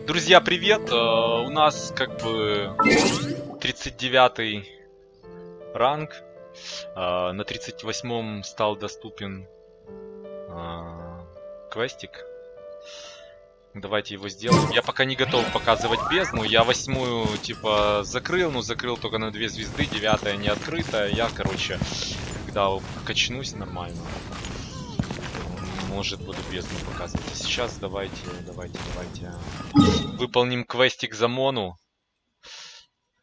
Друзья, привет! У нас как бы 39-й ранг. На 38-м стал доступен квестик. Давайте его сделаем. Я пока не готов показывать бездну. Я 8-ю типа закрыл, но закрыл только на 2 звезды. 9-я не открыта. Я, короче, когда качнусь нормально, может, буду бездну показывать. А сейчас давайте. Выполним квестик за Мону.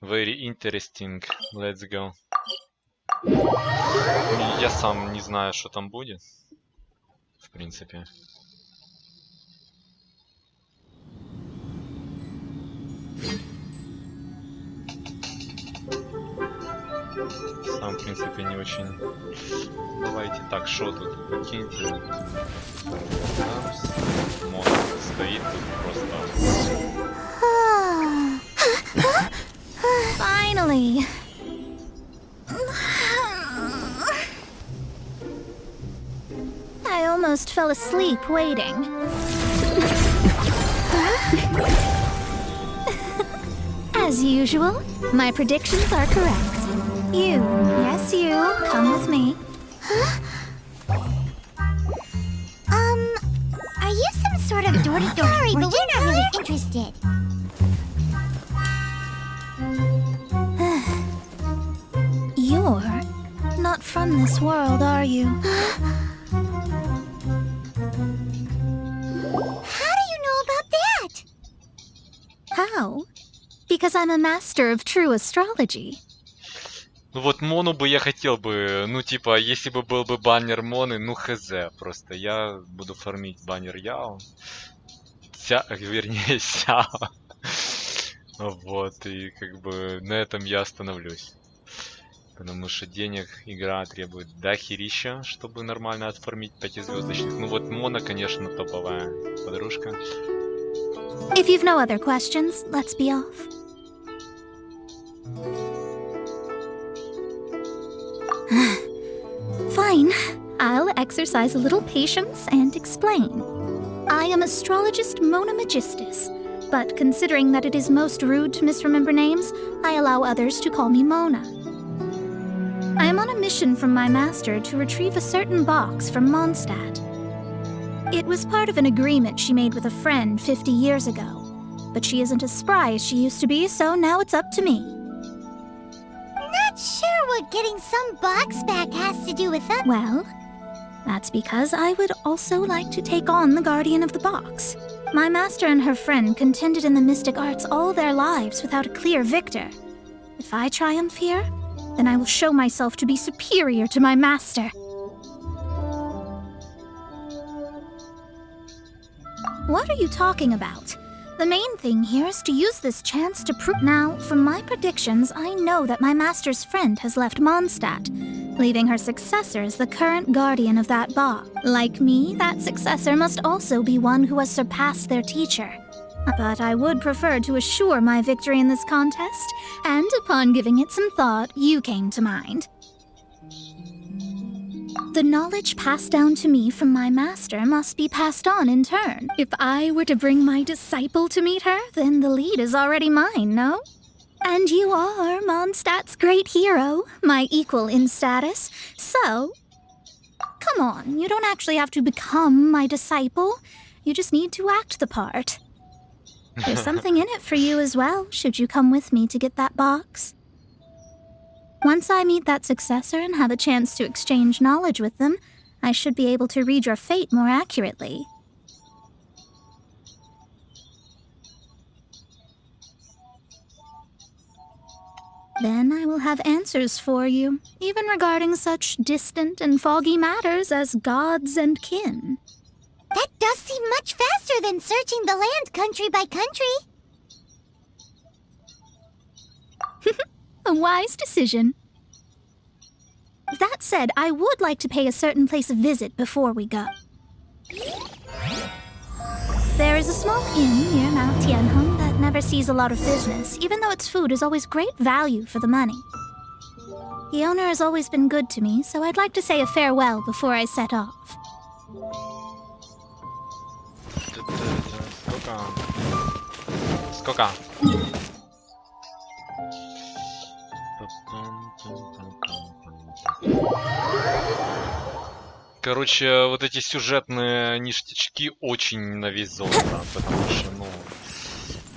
Very interesting. Let's go. Я сам не знаю, что там будет. В принципе. Сам, в принципе, не очень. Давайте так, что тут? Покиньте. Мону стоит тут просто. Finally. I almost fell asleep waiting. As usual, my predictions are correct. Yes you, come with me. Are you some sort of door-to-door? Sorry, but we're not really interested. You're not from this world, are you? How do you know about that? How? Because I'm a master of true astrology. Ну вот Мону бы я хотел бы, ну типа, если бы был бы баннер Моны, ну хз, просто я буду фармить баннер Яо. Вернее, Сяо. Вот, и как бы на этом я остановлюсь. Потому что денег игра требует дохерища, чтобы нормально отфармить 5-звездочных. Ну вот Мона, конечно, топовая подружка. If you've no other questions, let's be off. Fine. I'll exercise a little patience and explain. I am astrologist Mona Magistus, but considering that it is most rude to misremember names, I allow others to call me Mona. I am on a mission from my master to retrieve a certain box from Mondstadt. It was part of an agreement she made with a friend 50 years ago, but she isn't as spry as she used to be, so now it's up to me. Not sure what getting some box back has to do with that. Well, that's because I would also like to take on the guardian of the box. My master and her friend contended in the mystic arts all their lives without a clear victor. If I triumph here, then I will show myself to be superior to my master. What are you talking about? The main thing here is to use this chance to prove. Now, from my predictions, I know that my master's friend has left Mondstadt, leaving her successor as the current guardian of that box. Like me, that successor must also be one who has surpassed their teacher. But I would prefer to assure my victory in this contest, and upon giving it some thought, you came to mind. The knowledge passed down to me from my master must be passed on in turn. If I were to bring my disciple to meet her, then the lead is already mine, no? And you are Mondstadt's great hero, my equal in status, so... Come on, you don't actually have to become my disciple. You just need to act the part. There's something in it for you as well, should you come with me to get that box. Once I meet that successor and have a chance to exchange knowledge with them, I should be able to read your fate more accurately. Then I will have answers for you, even regarding such distant and foggy matters as gods and kin. That does seem much faster than searching the land country by country. A wise decision. That said, I would like to pay a certain place a visit before we go. There is a small inn near Mount Tianheng that never sees a lot of business, even though its food is always great value for the money. The owner has always been good to me, so I'd like to say a farewell before I set off. Сколько? Короче, вот эти сюжетные ништячки очень на весь золото, потому что, ну,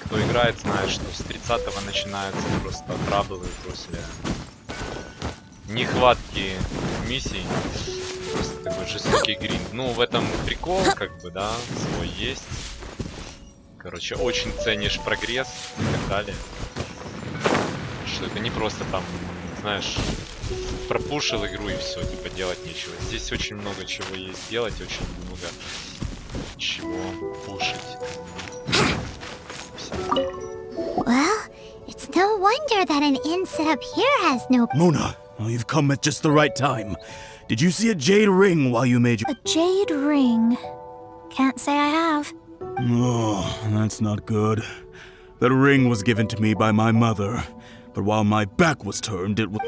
кто играет, знает, что с 30-го начинаются просто траблы после нехватки миссий. Просто такой жестокий гринд. Ну, в этом прикол, как бы, да, свой есть. Короче, очень ценишь прогресс и так далее. Что это не просто там, знаешь, пропушил игру и все, типа делать нечего. Здесь очень много чего есть делать, очень много чего пушить. Well, it's no wonder that an inn set up here has no... Mona, oh, you've come at just the right time. Did you see a jade ring while you made your... A jade ring? Can't say I have. Oh, that's not good. That ring was given to me by my mother, but while my back was turned, it was...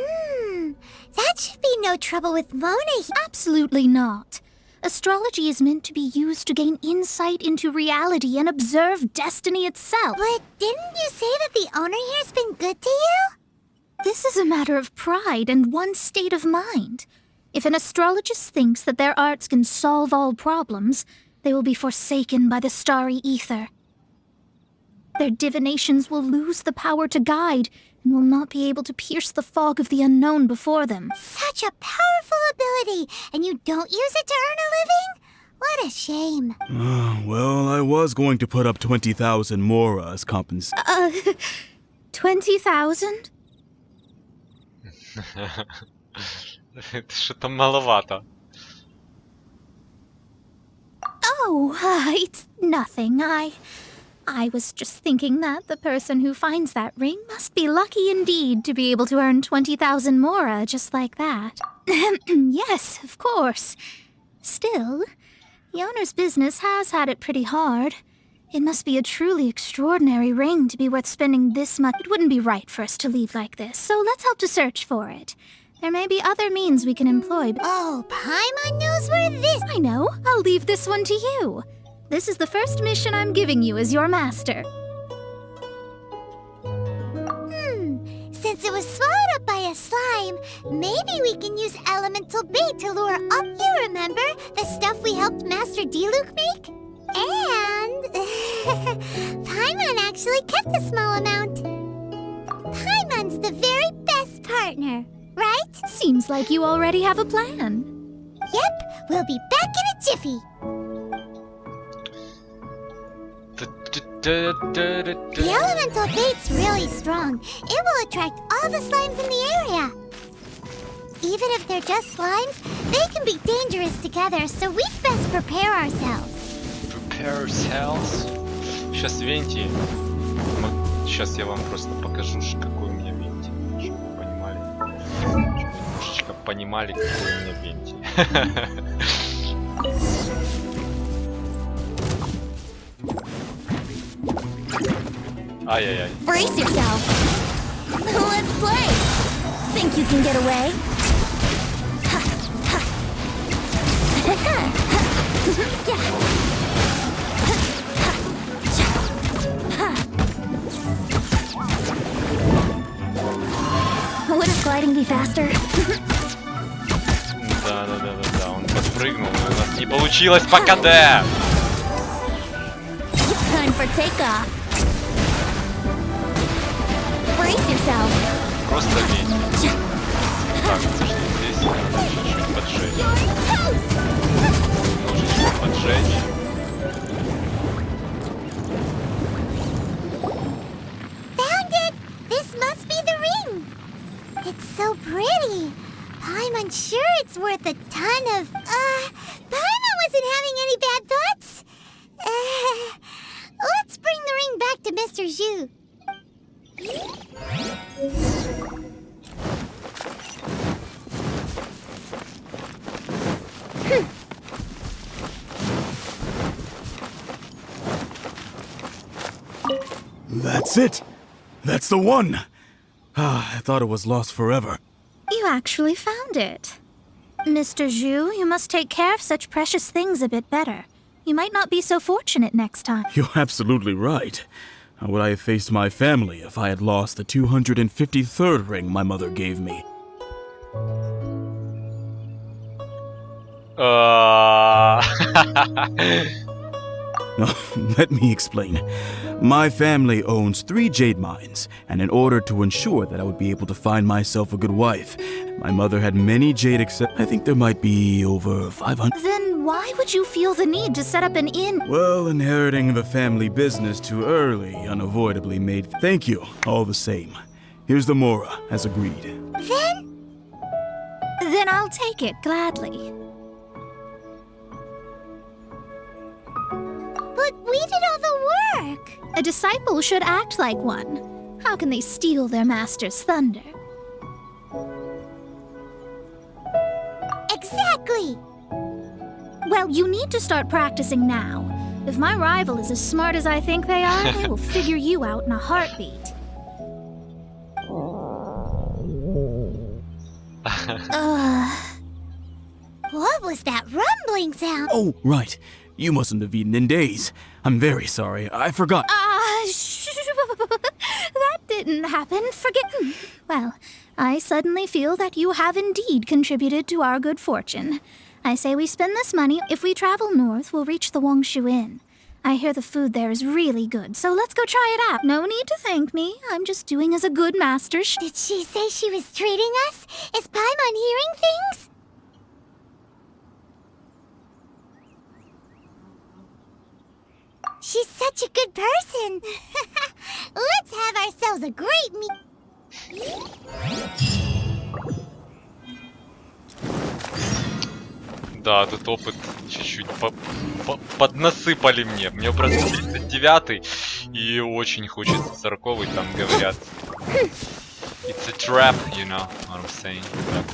That should be no trouble with Mona. Absolutely not. Astrology is meant to be used to gain insight into reality and observe destiny itself. But didn't you say that the owner here's been good to you? This is a matter of pride and one's state of mind. If an astrologist thinks that their arts can solve all problems, they will be forsaken by the starry ether. Their divinations will lose the power to guide and will not be able to pierce the fog of the unknown before them. Such a powerful ability, and you don't use it to earn a living? What a shame. Well, I was going to put up 20,000 mora as compensation. 20,000? Это что-то маловато. Oh, it's nothing. I was just thinking that the person who finds that ring must be lucky indeed to be able to earn 20,000 mora just like that. Yes, of course. Still, the owner's business has had it pretty hard. It must be a truly extraordinary ring to be worth spending this much. It wouldn't be right for us to leave like this, so let's help to search for it. There may be other means we can employ. Oh, Paimon knows where this... I know. I'll leave this one to you. This is the first mission I'm giving you as your master. Since it was swallowed up by a slime, maybe we can use elemental bait to lure up. You remember the stuff we helped Master Diluc make? And... Paimon actually kept a small amount. Paimon's the very best partner, right? Seems like you already have a plan. Yep, we'll be back in a jiffy. The elemental bait's really strong. It will attract all the slimes in the area. Even if they're just slimes, they can be dangerous together, so we'd best prepare ourselves. Prepare ourselves. Сейчас венти. Сейчас я вам просто покажу, какой у меня венти. Чтобы вы понимали. Чтобы вы немножечко понимали, какой у меня венти. Ай-яй-яй. Brace yourself. Let's play. Think you can get away? Wouldn't gliding be faster? Да, он подпрыгнул, но у нас не получилось по КД. Time for takeoff. Brace yourself. Просто венти. Кажется, что здесь надо чуть-чуть поджечь. Немножечко поджечь. Found it! This must be the ring! It's so pretty. I'm unsure it's worth a ton of... Paimon wasn't having any bad thoughts. Let's bring the ring back to Mr. Zhu. That's it! That's the one! I thought it was lost forever. You actually found it. Mr. Zhu, you must take care of such precious things a bit better. You might not be so fortunate next time. You're absolutely right. How would I have faced my family if I had lost the 253rd ring my mother gave me? Let me explain. My family owns 3 jade mines, and in order to ensure that I would be able to find myself a good wife, my mother had many jade I think there might be over 500. Then why would you feel the need to set up an inn? Well, inheriting the family business too early unavoidably made... Thank you, all the same. Here's the Mora, as agreed. Then I'll take it gladly. But we did all the work. A disciple should act like one. How can they steal their master's thunder? Exactly. Well, you need to start practicing now. If my rival is as smart as I think they are, they will figure you out in a heartbeat. What was that rumbling sound? Oh, right. You mustn't have eaten in days. I'm very sorry. I forgot. That didn't happen. Well, I suddenly feel that you have indeed contributed to our good fortune. I say we spend this money. If we travel north, we'll reach the Wongshu Inn. I hear the food there is really good, so let's go try it out. No need to thank me. I'm just doing as a good master should. Did she say she was treating us? Is Paimon hearing things? She's such a good person. Let's have ourselves a great meal. Да, тут опыт чуть-чуть поднасыпали мне. Мне просто 39-й и очень хочется 40-й, там говорят. It's a trap, you know what I'm saying. Так.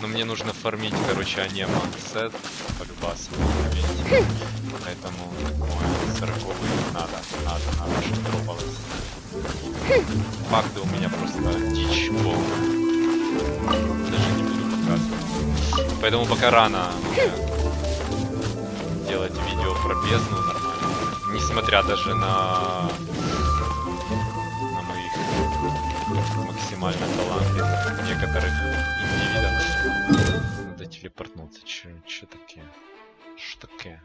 Но мне нужно фармить, короче, анема сет, полюбасу. Поэтому такое 40-й надо, чтобы дропалось. Факты у меня просто дичь полная. Даже не буду показывать. Поэтому пока рано делать видео про бездну нормально. Несмотря даже на моих максимально талантливых некоторых индивидов. Надо телепортнуться. Чё такое? Что такое?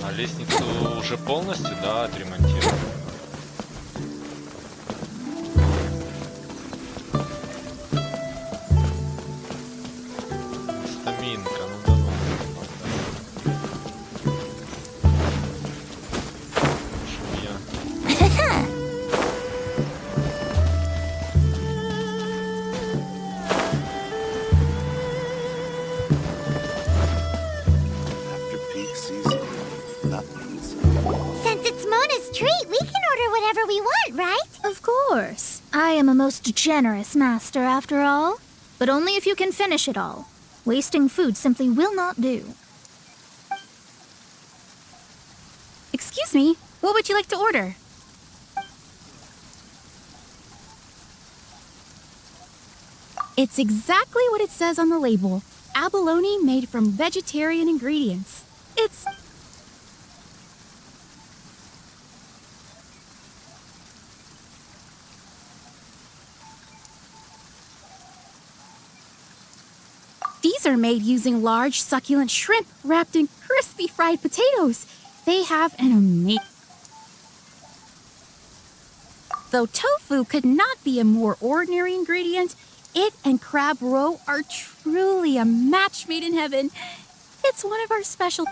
А лестницу уже полностью, да, отремонтировали? Стаминка, ну давай. Чтоб я... After peak season, that means Since it's Mona's treat, we can order whatever we want, right? Of course. I am a most generous master, after all. But only if you can finish it all. Wasting food simply will not do. Excuse me, what would you like to order? It's exactly what it says on the label. Abalone made from vegetarian ingredients. It's... These are made using large, succulent shrimp wrapped in crispy fried potatoes. They have an amazing... Though tofu could not be a more ordinary ingredient, it and crab roe are truly a match made in heaven. It's one of our special...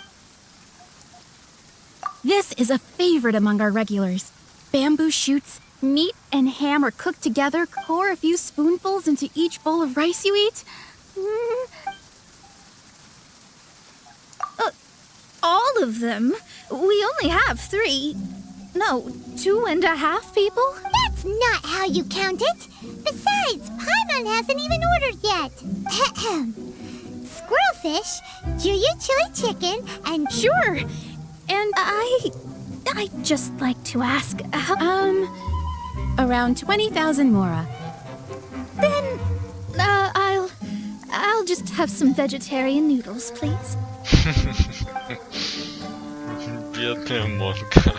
This is a favorite among our regulars. Bamboo shoots, meat, and ham are cooked together. Pour a few spoonfuls into each bowl of rice you eat. All of them? We only have 3. No, 2.5 people? That's not how you count it. Besides, Paimon hasn't even ordered yet. Squirrelfish, Juyu chili chicken, and Sure. And I'd just like to ask, around 20,000 mora. then, I'll just have some vegetarian noodles, please. Бедная Монка.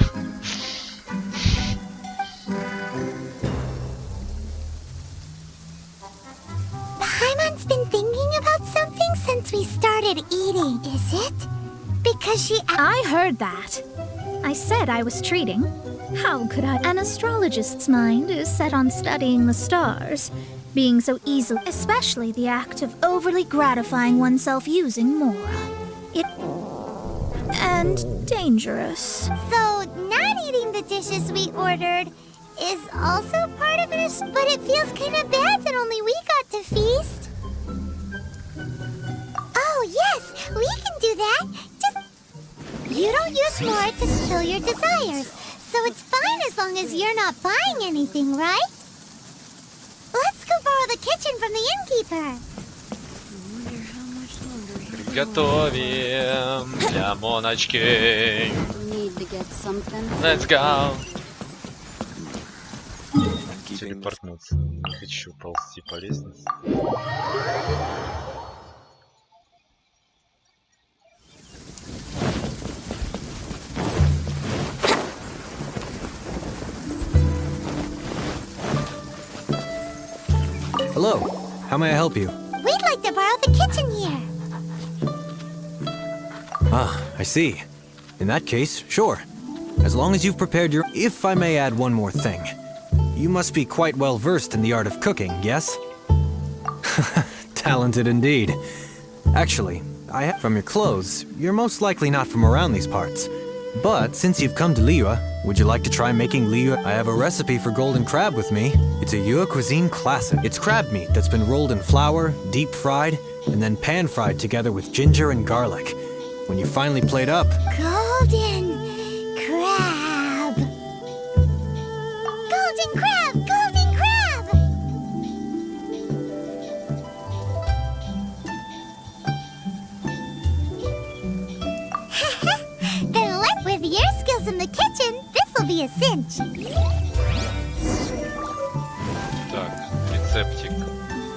Paimon's been thinking about something since we started eating, is it? Because she... I heard that. I said I was treating. How could I? An astrologist's mind is set on studying the stars, being so easily, especially the act of overly gratifying oneself using Mora. And dangerous. So, not eating the dishes we ordered is also part of it, but it feels kind of bad that only we got to feast. Oh, yes, we can do that. Just... You don't use more to fulfill your desires, so it's fine as long as you're not buying anything, right? Let's go borrow the kitchen from the innkeeper. Готовим для Моночки. Need to get something. Let's go. Телепортнуться. Не хочу ползти по лестнице. Hello, how may I help you? We'd like to borrow the kitchen here. Ah, I see. In that case, sure. As long as you've prepared your... If I may add one more thing. You must be quite well versed in the art of cooking, yes? Talented indeed. Actually, from your clothes, you're most likely not from around these parts. But since you've come to Liyue, would you like to try making Liyue? I have a recipe for golden crab with me. It's a Yue cuisine classic. It's crab meat that's been rolled in flour, deep fried, and then pan fried together with ginger and garlic. When you finally plate up, Golden crab. Golden crab! Golden crab! Then with your skills in the kitchen, this'll be a cinch. Так, рецептик.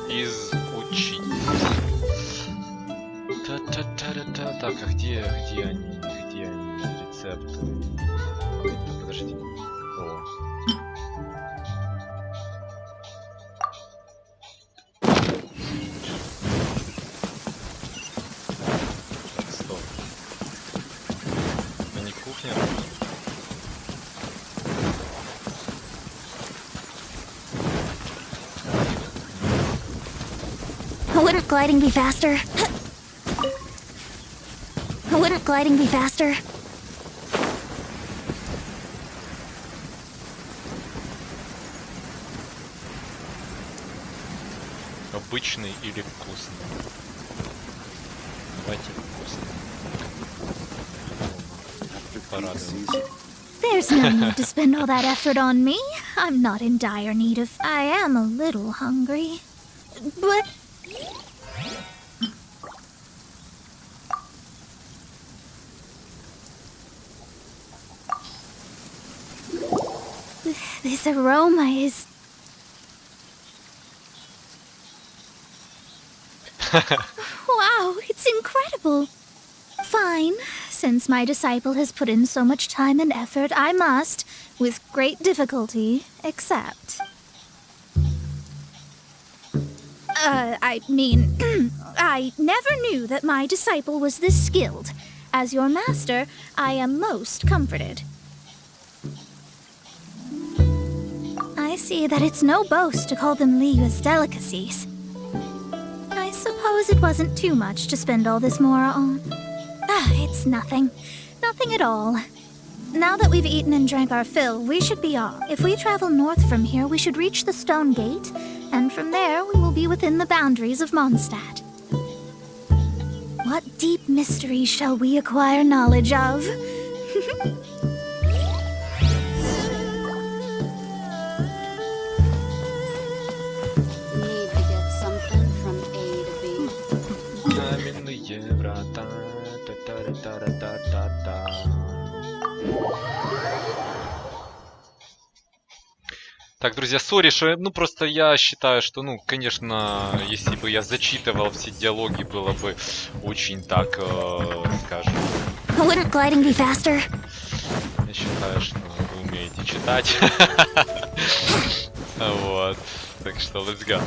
Изучить. Та-та-та-та-та. Так, а где они? Где они? Рецепты. Подожди. О. Так, стоп. Это не кухня? Wouldn't gliding be faster? Wouldn't gliding be faster? Обычный или вкусный? Давайте вкусный. Порадовался. There's no need to spend all that effort on me. I'm not in dire need of... I am a little hungry. But... This aroma is... Wow, it's incredible. Fine. Since my disciple has put in so much time and effort, I must, with great difficulty, accept. I mean, I never knew that my disciple was this skilled. As your master, I am most comforted. I see that it's no boast to call them Liyue's delicacies. I suppose it wasn't too much to spend all this Mora on. It's nothing. Nothing at all. Now that we've eaten and drank our fill, we should be off. If we travel north from here, we should reach the Stone Gate, and from there we will be within the boundaries of Mondstadt. What deep mysteries shall we acquire knowledge of? Так, друзья, сори, что, ну, просто я считаю, что, ну, конечно, если бы я зачитывал все диалоги, было бы очень так, скажем... Wouldn't gliding be faster? Я считаю, что вы умеете читать. Вот. Так что, let's go.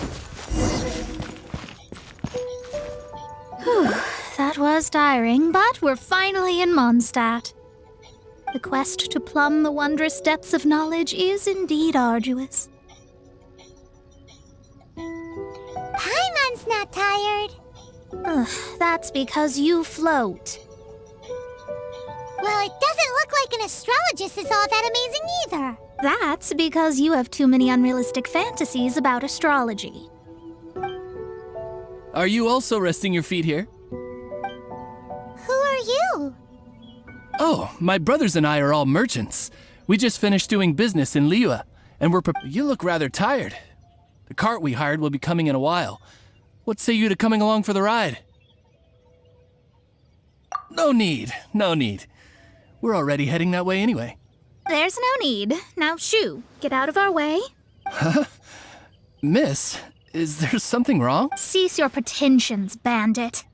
That was tiring, but we're finally in Mondstadt. The quest to plumb the wondrous depths of knowledge is indeed arduous. Paimon's not tired. That's because you float. Well, it doesn't look like an astrologist is all that amazing either. That's because you have too many unrealistic fantasies about astrology. Are you also resting your feet here? Who are you? Oh, my brothers and I are all merchants. We just finished doing business in Liyue, and You look rather tired. The cart we hired will be coming in a while. What say you to coming along for the ride? No need, no need. We're already heading that way anyway. There's no need. Now, shoo, get out of our way. Miss, is there something wrong? Cease your pretensions, bandit.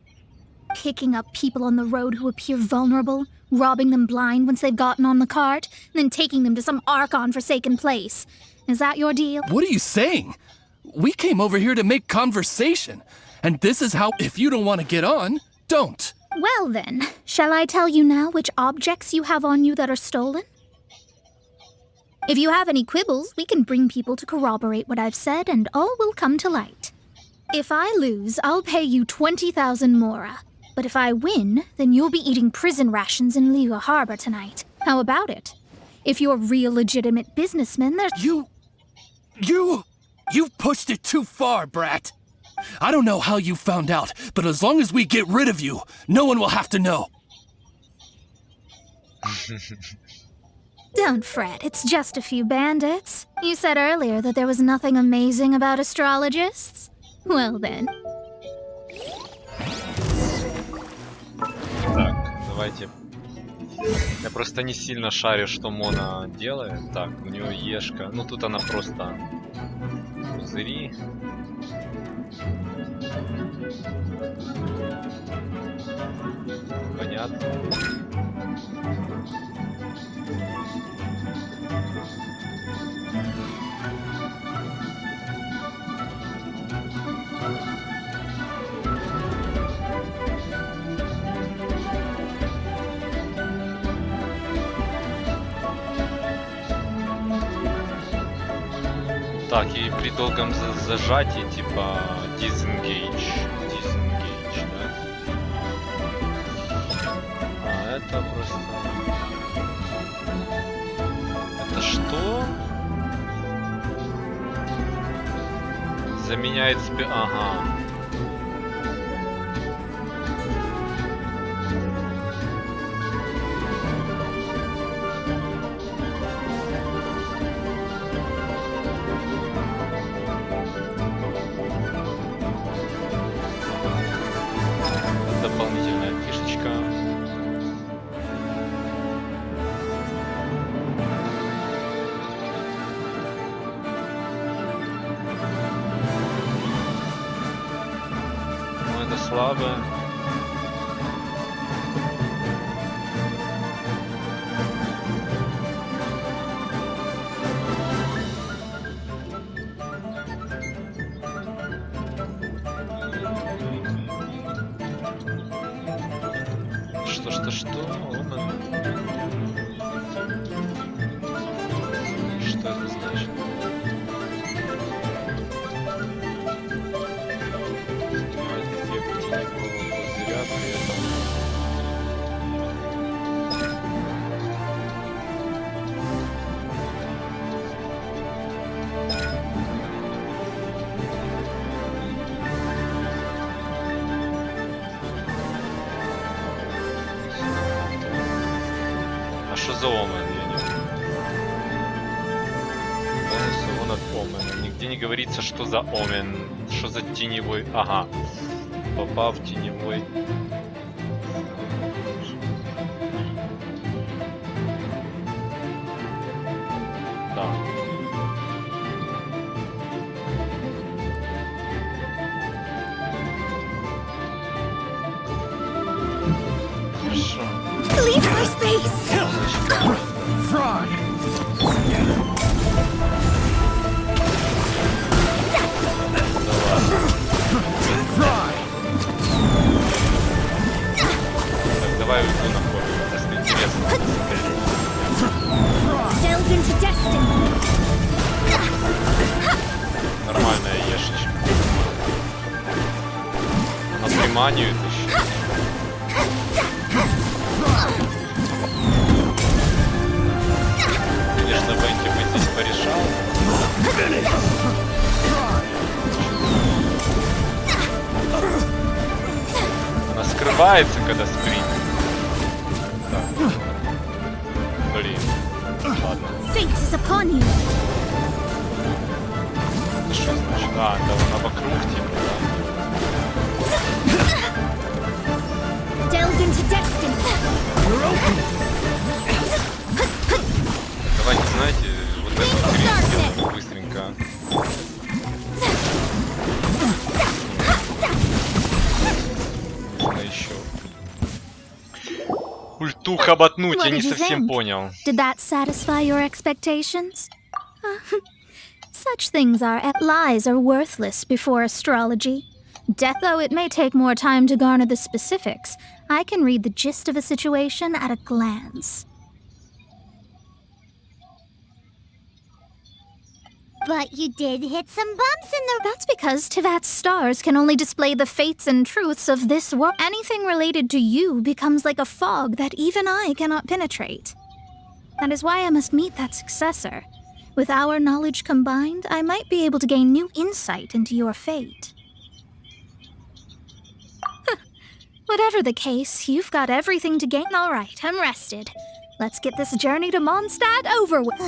Picking up people on the road who appear vulnerable, robbing them blind once they've gotten on the cart, and then taking them to some Archon-forsaken place. Is that your deal? What are you saying? We came over here to make conversation. And this is how, if you don't want to get on, don't. Well then, shall I tell you now which objects you have on you that are stolen? If you have any quibbles, we can bring people to corroborate what I've said, and all will come to light. If I lose, I'll pay you 20,000 mora. But if I win, then you'll be eating prison rations in Liyue Harbor tonight. How about it? If you're real legitimate businessmen, there's... You've pushed it too far, brat. I don't know how you found out, but as long as we get rid of you, no one will have to know. Don't fret, it's just a few bandits. You said earlier that there was nothing amazing about astrologists. Well then. Так, давайте. Я просто не сильно шарю, что Мона делает. Так, у нее ешка. Ну тут она просто пузыри. Понятно. Так, и при долгом зажатии, типа, disengage, да? А это просто... Это что? Заменяет себе... Ага. Дополнительная фишечка. Ну это слабо. Что? Что это значит? Снимать эффект теневого пузыря при этом. А что за омен? Я не понимаю. Бонусы он от омена. Нигде не говорится, что за омен. Что за теневой. Ага. Попав в теневой. Да. манию тащу. Конечно, Венти бы здесь порешал. Она скрывается, когда спринтит. Так. Блин. Ладно. Fate is upon you. Что значит? А, да она вокруг типа, да? Delve into destiny. Давайте, знаете, вот эту хрень сделаем быстренько. Нужно еще. Ульту хоботнуть, я What не did you совсем think? понял. Did that satisfy your expectations? Such things are lies are worthless before astrology. Death, though it may take more time to garner the specifics, I can read the gist of a situation at a glance. But you did hit some bumps in the... That's because Tivat's stars can only display the fates and truths of this world. Anything related to you becomes like a fog that even I cannot penetrate. That is why I must meet that successor. With our knowledge combined, I might be able to gain new insight into your fate. Whatever the case, you've got everything to gain. All right, I'm rested. Let's get this journey to Mondstadt over with.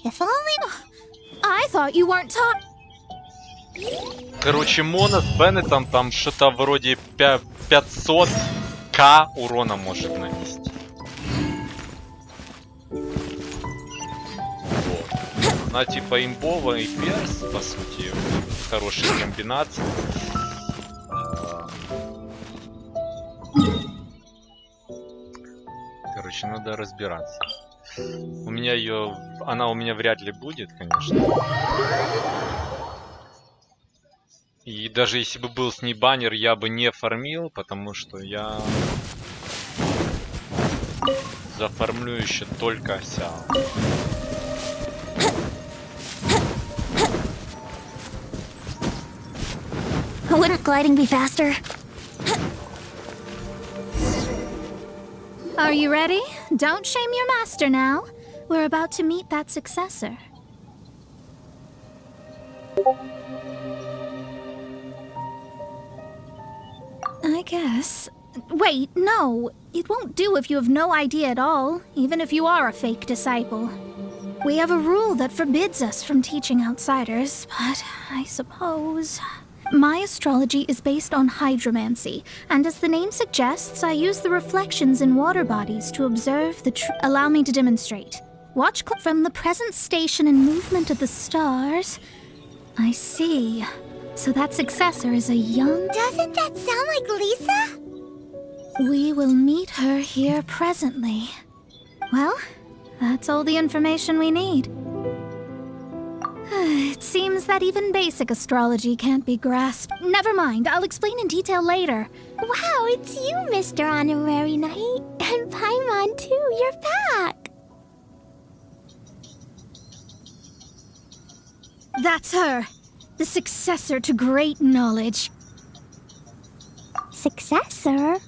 If only... I thought you weren't taught. Короче, Мона с Беннетом там что-то вроде 500к урона может нанести. Вот. Она типа имбова и перс, по сути, хорошие комбинации. Короче, надо разбираться. У меня ее... Она у меня вряд ли будет, конечно. И даже если бы был с ней баннер, я бы не фармил, потому что я зафармлю еще только Сяо. Wouldn't gliding be faster? Are you ready? Don't shame your master now. We're about to meet that successor. I guess. Wait, no. It won't do if you have no idea at all, even if you are a fake disciple. We have a rule that forbids us from teaching outsiders, but I suppose... My astrology is based on hydromancy, and as the name suggests, I use the reflections in water bodies to observe the Allow me to demonstrate. Watch from the present station and movement of the stars. I see. So that successor is a young... Doesn't that sound like Lisa? We will meet her here presently. Well, that's all the information we need. It seems that even basic astrology can't be grasped. Never mind, I'll explain in detail later. Wow, it's you, Mr. Honorary Knight. And Paimon, too, you're back. That's her. The successor to great knowledge. Successor?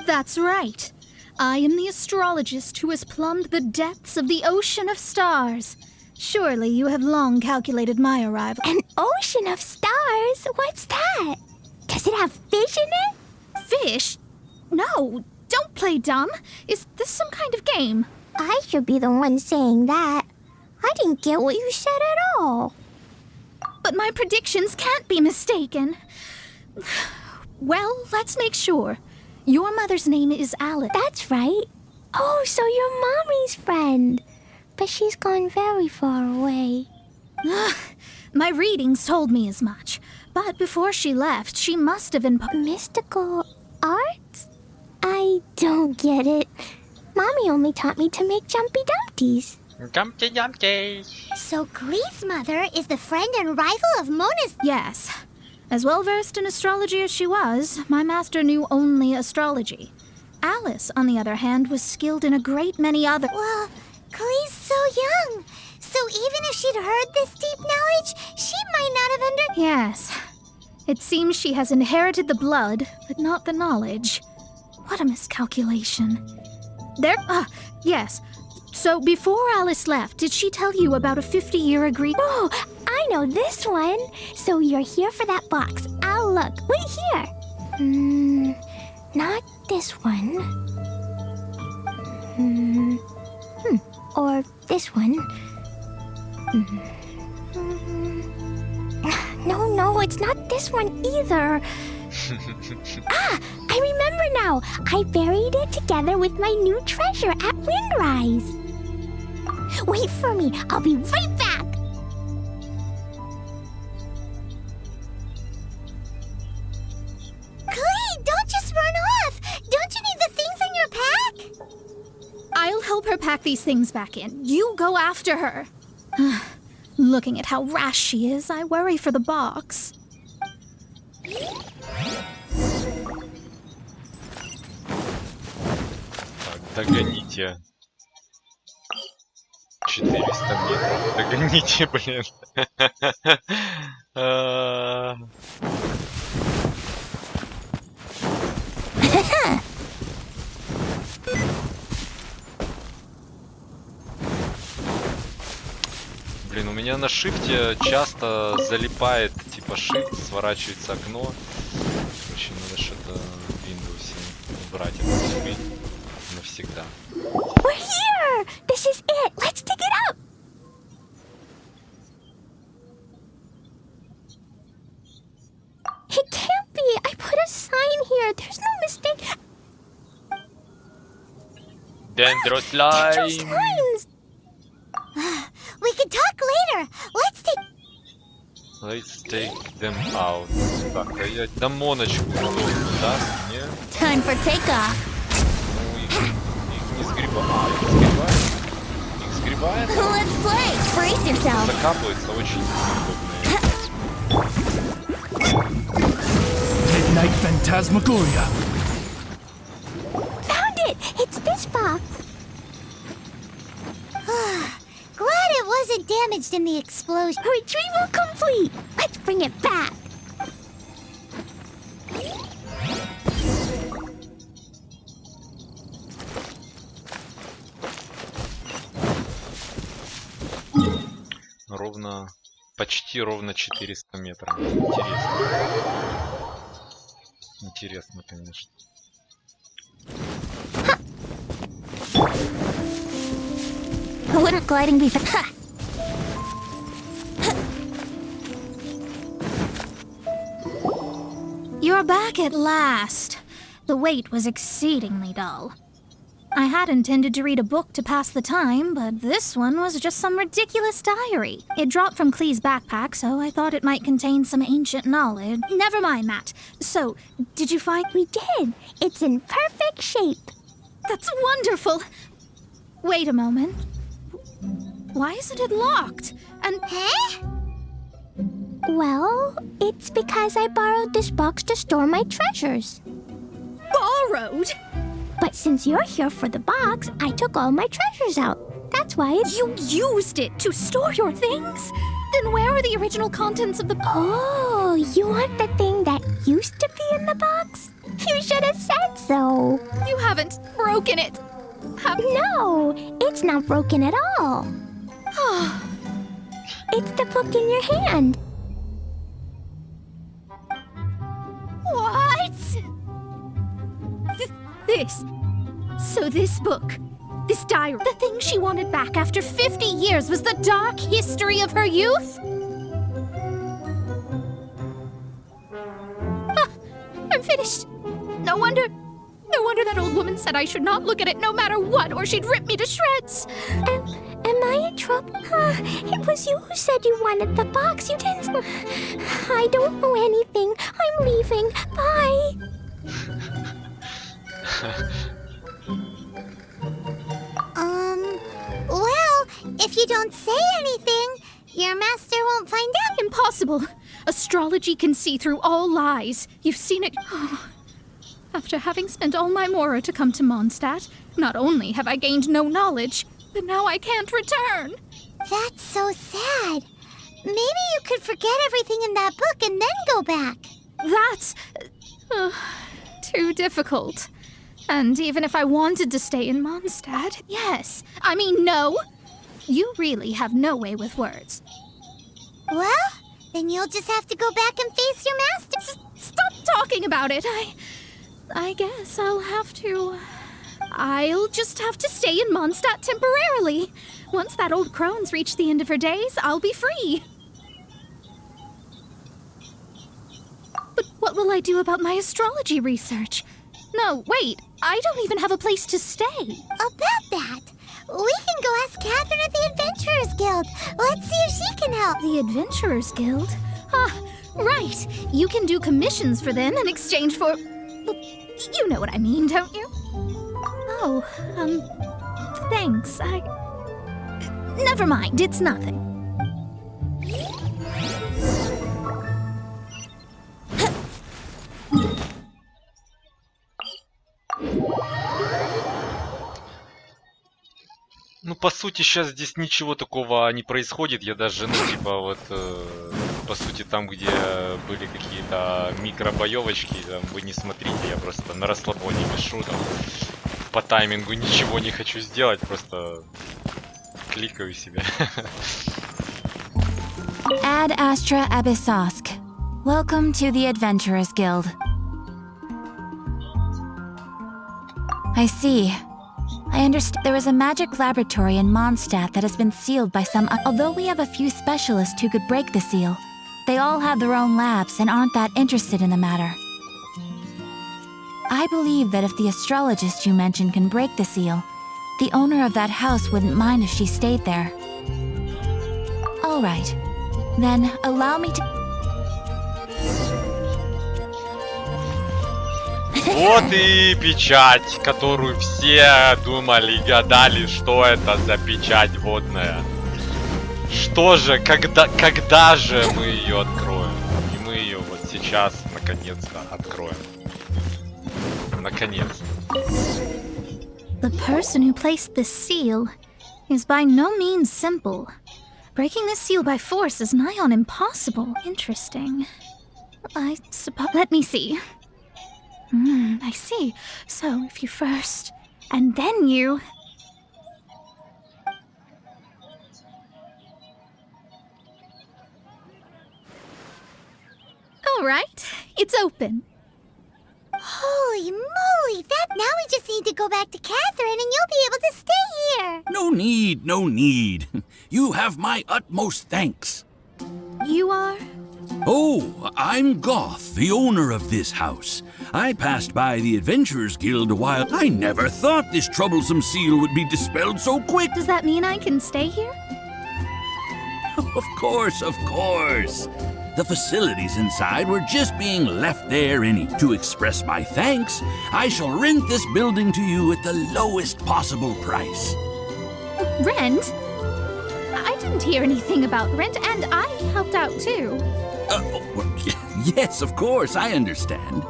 That's right. I am the astrologist who has plumbed the depths of the ocean of stars. Surely you have long calculated my arrival. An ocean of stars? What's that? Does it have fish in it? Fish? No, don't play dumb. Is this some kind of game? I should be the one saying that. I didn't get what you said at all. But my predictions can't be mistaken. Well, let's make sure. Your mother's name is Alice. That's right. Oh, so you're Mommy's friend. But she's gone very far away. My readings told me as much. But before she left, she must have been... Mystical arts? I don't get it. Mommy only taught me to make jumpy dumpties. Dumpty Dumpty. So Glee's mother is the friend and rival of Mona's... Yes. As well-versed in astrology as she was, my master knew only astrology. Alice, on the other hand, was skilled in a great many other... Well, Glee's so young. So even if she'd heard this deep knowledge, she might not have Yes. It seems she has inherited the blood, but not the knowledge. What a miscalculation. Yes. So before Alice left, did she tell you about a 50-year agreement? Oh, I know this one. So you're here for that box. I'll look. Wait here. Not this one. Or this one. No, it's not this one either. I remember now. I buried it together with my new treasure at Windrise. Wait for me. I'll be right back. Clay, don't just run off. Don't you need the things in your pack? I'll help her pack these things back in. You go after her. Looking at how rash she is, I worry for the box. Так, догоните. 400 метров. Догоните, блин. Блин, у меня на шифте часто залипает, типа shift, сворачивается окно. Очень надо что-то в Windows убрать эту хрень навсегда. We're here! This is it! Let's dig it up! It can't be! I put a sign here! There's no mistake! Dendro slime! Dendro slimes! We can talk later! Let's take them out. Так, а я домоночку должен, да? Нет? Time for takeoff! Ну, их не сгребает. Их сгребает? Их сгребает? Let's play! Brace yourself! Закапывается очень неудобно. Midnight Phantasmagoria. Found it! It's this box! Glad it wasn't damaged in the explosion. Retrieval complete! Let's bring it back! Почти ровно 400 метров. Интересно, конечно. Wouldn't gliding be You're back at last. The wait was exceedingly dull. I had intended to read a book to pass the time, but this one was just some ridiculous diary. It dropped from Clee's backpack, so I thought it might contain some ancient knowledge. Never mind that. So, did you find... We did! It's in perfect shape! That's wonderful! Wait a moment. Why isn't it locked? And... Huh? Well, it's because I borrowed this box to store my treasures. Borrowed? But since you're here for the box, I took all my treasures out. That's why it's... You used it to store your things? Then where are the original contents of the... Oh, you want the thing that used to be in the box? You should have said so. You haven't broken it. No, it's not broken at all. It's the book in your hand. What? This. So this book, this diary, the thing she wanted back after 50 years was the dark history of her youth? I'm finished. No wonder that old woman said I should not look at it no matter what, or she'd rip me to shreds. Am I in trouble? It was you who said you wanted the box. You didn't... I don't know anything. I'm leaving. Bye. Well, if you don't say anything, your master won't find out. Impossible. Astrology can see through all lies. You've seen it. After having spent all my mora to come to Mondstadt, not only have I gained no knowledge, but now I can't return. That's so sad. Maybe you could forget everything in that book and then go back. That's too difficult. And even if I wanted to stay in Mondstadt, yes. I mean, no. You really have no way with words. Well, then you'll just have to go back and face your master. Stop talking about it. I guess I'll just have to stay in Mondstadt temporarily. Once that old crone's reached the end of her days, I'll be free. But what will I do about my astrology research? No, wait, I don't even have a place to stay. About that, we can go ask Catherine at the Adventurers Guild. Let's see if she can help. The Adventurers Guild? Ah, right. You can do commissions for them in exchange for... Well, you know what I mean, don't you? Oh, thanks. Never mind, it's nothing. Ну, по сути, сейчас здесь ничего такого не происходит. Я даже, ну, типа, вот, по сути, там, где были какие-то микробоевочки, там, вы не смотрите, я просто на расслабоне пишу, там, по таймингу ничего не хочу сделать, просто кликаю себя. Ad Astra Abyssosk. Welcome to the Adventurers Guild. I see. I understand there is a magic laboratory in Mondstadt that has been sealed by some... Although we have a few specialists who could break the seal, they all have their own labs and aren't that interested in the matter. I believe that if the astrologist you mentioned can break the seal, the owner of that house wouldn't mind if she stayed there. All right. Then allow me to... Вот и печать, которую все думали и гадали, что это за печать водная. Что же, когда же мы ее откроем? И мы ее вот сейчас наконец-то откроем. Наконец-то. The person who placed this seal is by no means simple. Breaking this seal by force is nigh on impossible. Interesting. I suppose... Let me see. I see. So, if you first, and then you... All right, it's open. Holy moly, now we just need to go back to Catherine and you'll be able to stay here. No need, no need. You have my utmost thanks. You are? Oh, I'm Goth, the owner of this house. I passed by the Adventurers Guild a while. I never thought this troublesome seal would be dispelled so quick. Does that mean I can stay here? Of course, of course. The facilities inside were just being left there to express my thanks. I shall rent this building to you at the lowest possible price. Rent? I didn't hear anything about rent, and I helped out too. Yes, of course, I understand.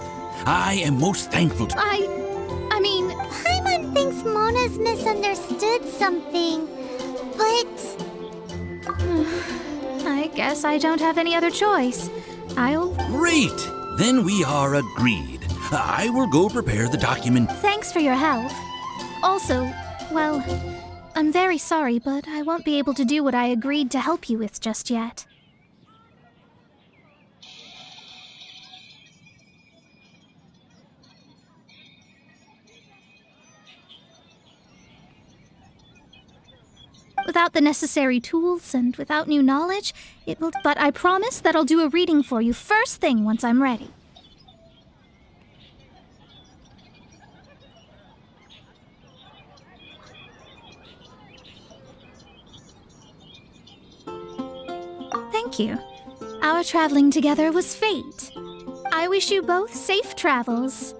I am most thankful to... I mean... Paimon thinks Mona's misunderstood something, but... I guess I don't have any other choice. I'll... Great! Then we are agreed. I will go prepare the document. Thanks for your help. Also, well, I'm very sorry, but I won't be able to do what I agreed to help you with just yet. Without the necessary tools and without new knowledge, it will... But I promise that I'll do a reading for you first thing once I'm ready. Thank you. Our traveling together was fate. I wish you both safe travels.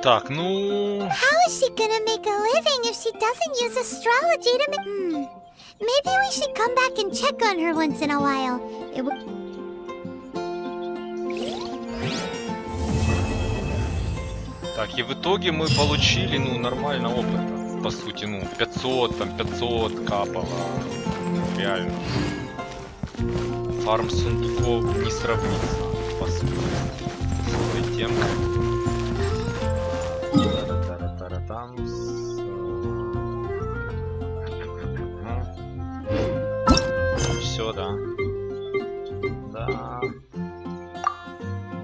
Так, ну... How is she gonna make a living if she doesn't use astrology to make... Maybe we should come back and check on her once in a while. It would... Так, и в итоге мы получили, ну, нормально опыта. По сути, ну, 500 капало. Реально. Фарм сундуков не сравнится, по сути, с этой темкой. Тара-тара-тара-там. Все, да. Да.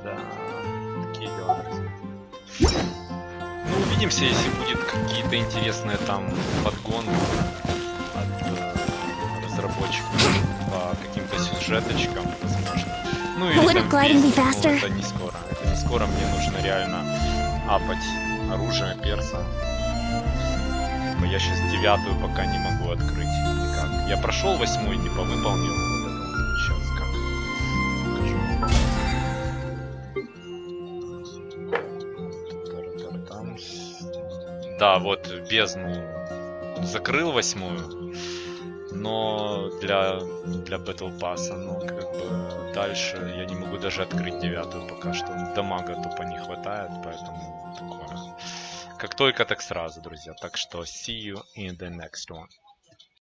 Да. Такие дела, друзья. Ну, увидимся, если будет какие-то интересные там подгоны от разработчиков по каким-то сюжеточкам, возможно. Ну или Wouldn't там gliding be песни, но faster? это не скоро. Это не скоро, мне нужно реально апать оружие перса. Типа я сейчас 9-ю пока не могу открыть никак. Я прошел 8-й, типа выполнил вот это вот. Сейчас как покажу. Там. Да, вот бездну закрыл 8-ю, но для Battle Pass, но как бы дальше я не могу даже открыть 9-ю пока что. Дамага тупо не хватает, поэтому такое. Как только, так сразу, друзья. Так что see you in the next one.